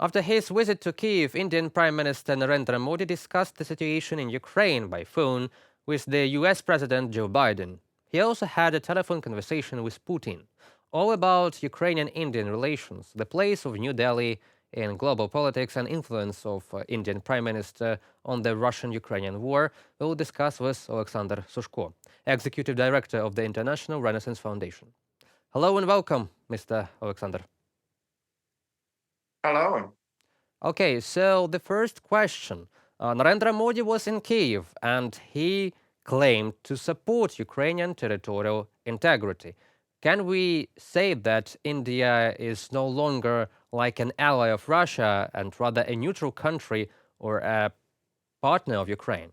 After his visit to Kyiv, Indian Prime Minister Narendra Modi discussed the situation in Ukraine by phone with the US President Joe Biden. He also had a telephone conversation with Putin, all about Ukrainian-Indian relations, the place of New Delhi in global politics and influence of Indian Prime Minister on the Russian-Ukrainian war. We will discuss with Oleksandr Sushko, Executive Director of the International Renaissance Foundation. Hello and welcome, Mr. Oleksandr. Hello. Okay, so the first question. Narendra Modi was in Kyiv and he claimed to support Ukrainian territorial integrity. Can we say that India is no longer like an ally of Russia and rather a neutral country or a partner of Ukraine?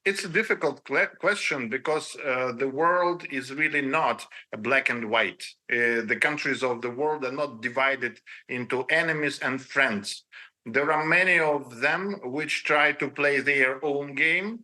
It's a difficult question because the world is really not a black and white. The countries of the world are not divided into enemies and friends. There are many of them which try to play their own game,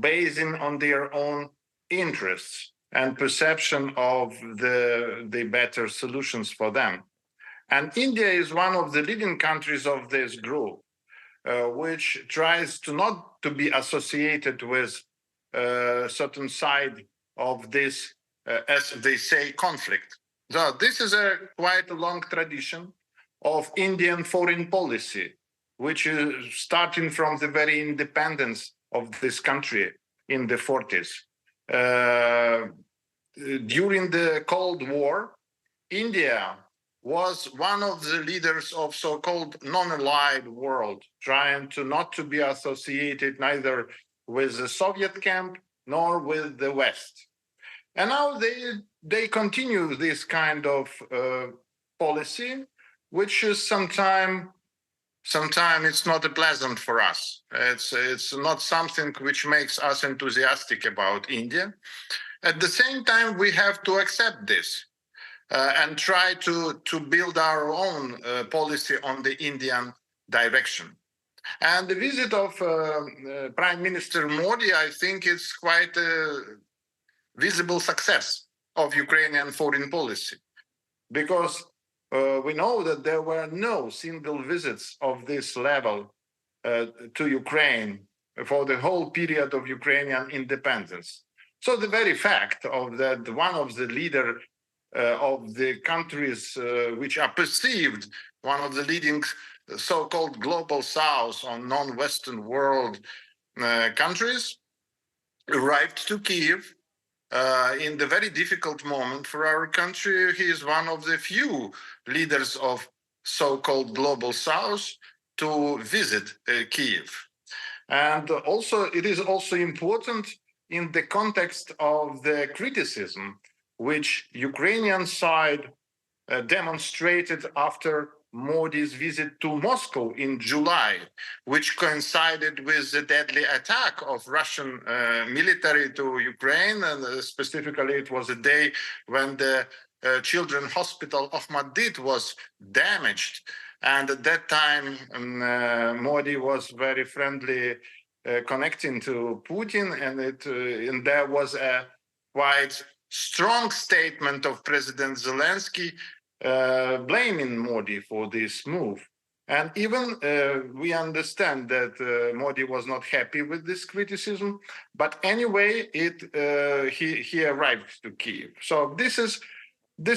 basing on their own interests and perception of the better solutions for them. And India is one of the leading countries of this group. Which tries to not to be associated with a certain side of this, as they say, conflict. So this is a quite a long tradition of Indian foreign policy, which is starting from the very independence of this country in the 40s. During the Cold War, India was one of the leaders of so-called non-allied world, trying to not to be associated neither with the Soviet camp nor with the West. And now they continue this kind of policy, which is sometimes it's not pleasant for us. It's not something which makes us enthusiastic about India. At the same time, we have to accept this. And try to build our own policy on the Indian direction. And the visit of Prime Minister Modi, I think, is quite a visible success of Ukrainian foreign policy, because we know that there were no single visits of this level to Ukraine for the whole period of Ukrainian independence. So the very fact of that one of the leaders of the countries which are perceived one of the leading so-called global south or non-Western world countries arrived to Kyiv in the very difficult moment for our country. He is one of the few leaders of so-called global south to visit Kyiv. And also, it is also important in the context of the criticism which Ukrainian side demonstrated after Modi's visit to Moscow in July, which coincided with the deadly attack of Russian military to Ukraine. And specifically, it was a day when the children's hospital of Madrid was damaged. And at that time, Modi was very friendly connecting to Putin, and there was a quite strong statement of President Zelensky blaming Modi for this move. And even we understand that Modi was not happy with this criticism, but anyway, he arrived to Kyiv. So this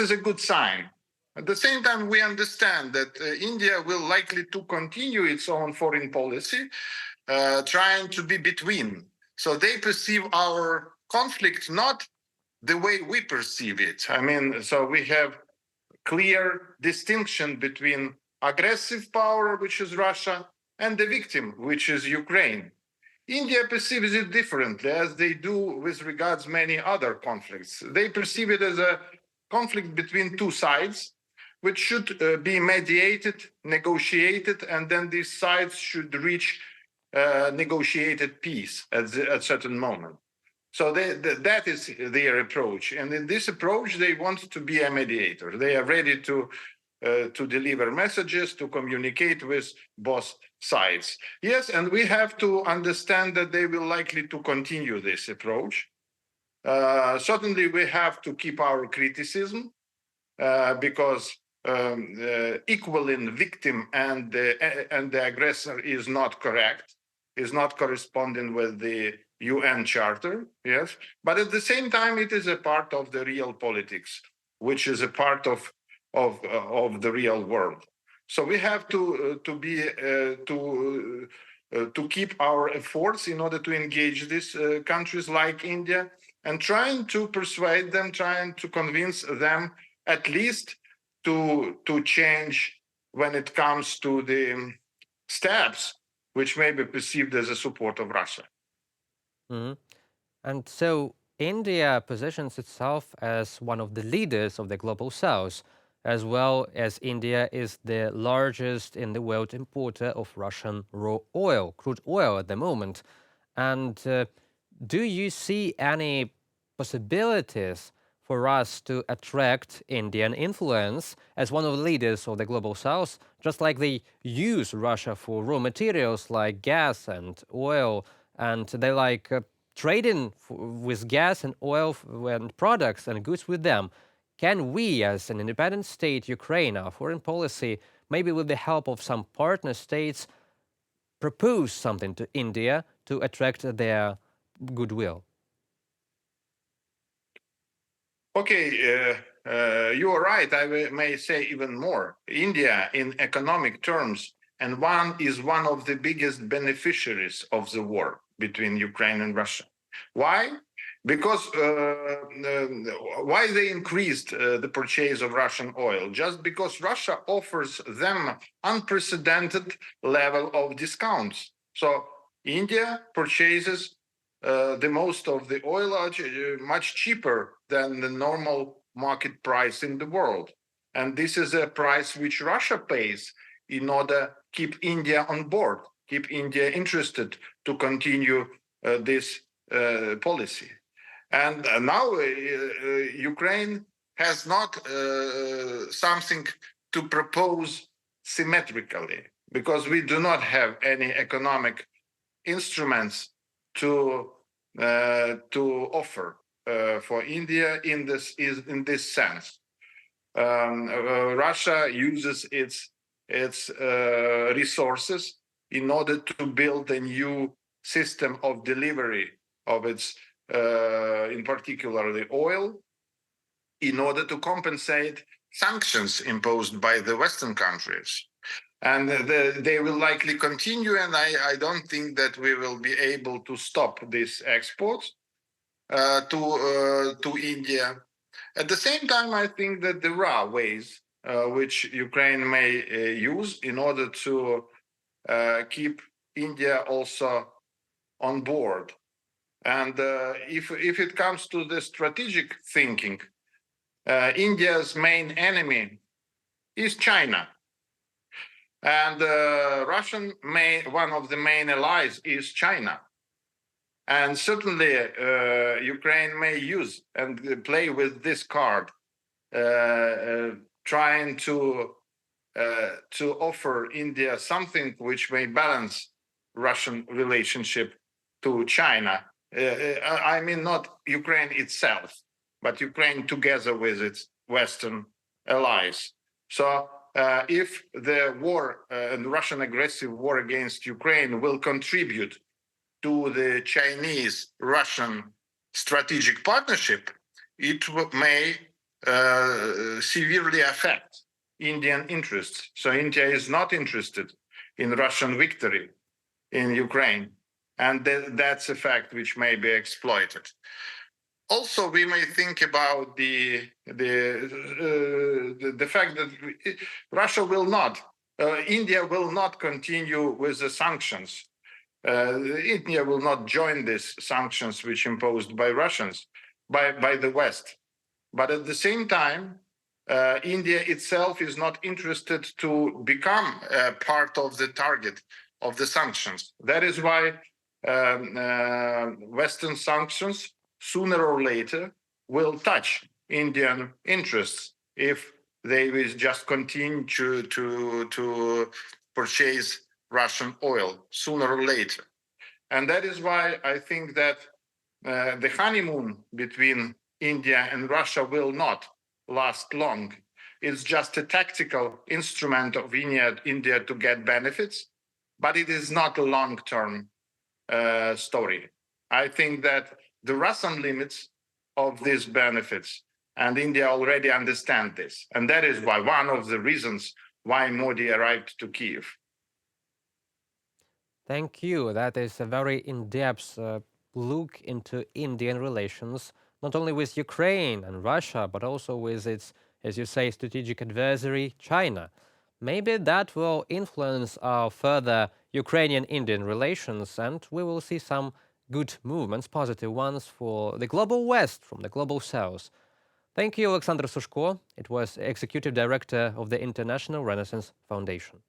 is a good sign. At the same time, we understand that India will likely to continue its own foreign policy, trying to be between. So they perceive our conflict not the way we perceive it. I mean, so we have clear distinction between aggressive power, which is Russia, and the victim, which is Ukraine. India perceives it differently, as they do with regards many other conflicts. They perceive it as a conflict between two sides, which should be mediated, negotiated, and then these sides should reach negotiated peace at a certain moment. So that is their approach. And in this approach, they want to be a mediator. They are ready to deliver messages, to communicate with both sides. Yes, and we have to understand that they will likely to continue this approach. Certainly, we have to keep our criticism because equaling victim and the aggressor is not correct, is not corresponding with the UN Charter, yes. But at the same time, it is a part of the real politics, which is a part of the real world. So we have to keep our efforts in order to engage these countries like India and trying to persuade them, trying to convince them at least to change when it comes to the steps which may be perceived as a support of Russia. Mhm. And so India positions itself as one of the leaders of the global south, as well as India is the largest in the world importer of Russian raw oil, crude oil at the moment. And do you see any possibilities for us to attract Indian influence as one of the leaders of the global south, just like they use Russia for raw materials like gas and oil, and they like trading with gas and oil and products and goods with them? Can we, as an independent state, Ukraine, our foreign policy, maybe with the help of some partner states, propose something to India to attract their goodwill? Okay, you are right. I may say even more. India, in economic terms, and one of the biggest beneficiaries of the war between Ukraine and Russia. Why? Because why they increased the purchase of Russian oil? Just because Russia offers them unprecedented level of discounts. So India purchases the most of the oil much cheaper than the normal market price in the world. And this is a price which Russia pays in order to keep India on board, keep India interested to continue this policy. And now Ukraine has not something to propose symmetrically because we do not have any economic instruments to offer for India in this sense. Russia uses its resources in order to build a new system of delivery of its, in particular, the oil, in order to compensate sanctions imposed by the Western countries. And they will likely continue, and I don't think that we will be able to stop these exports to India. At the same time, I think that there are ways which Ukraine may use in order to keep India also on board. And if it comes to the strategic thinking, India's main enemy is China. And one of the main allies is China. And certainly Ukraine may use and play with this card, trying to offer India something which may balance Russian relationship to China. I mean, not Ukraine itself, but Ukraine together with its Western allies. So if the war and Russian aggressive war against Ukraine will contribute to the Chinese-Russian strategic partnership, it may severely affect Indian interests. So India is not interested in Russian victory in Ukraine, and that's a fact which may be exploited. Also, we may think about the fact that India will not continue with the sanctions. India will not join these sanctions which imposed by Russians, by the West. But at the same time, India itself is not interested to become part of the target of the sanctions. That is why Western sanctions sooner or later will touch Indian interests if they will just continue to purchase Russian oil sooner or later. And that is why I think that the honeymoon between India and Russia will not last long. is just a tactical instrument of India to get benefits, but it is not a long-term story. I think that there are some limits of these benefits, and India already understands this. And that is why one of the reasons why Modi arrived to Kyiv. Thank you. That is a very in-depth look into Indian relations, not only with Ukraine and Russia, but also with its, as you say, strategic adversary, China. Maybe that will influence our further Ukrainian-Indian relations, and we will see some good movements, positive ones, for the global West from the global South. Thank you, Oleksandr Sushko. It was Executive Director of the International Renaissance Foundation.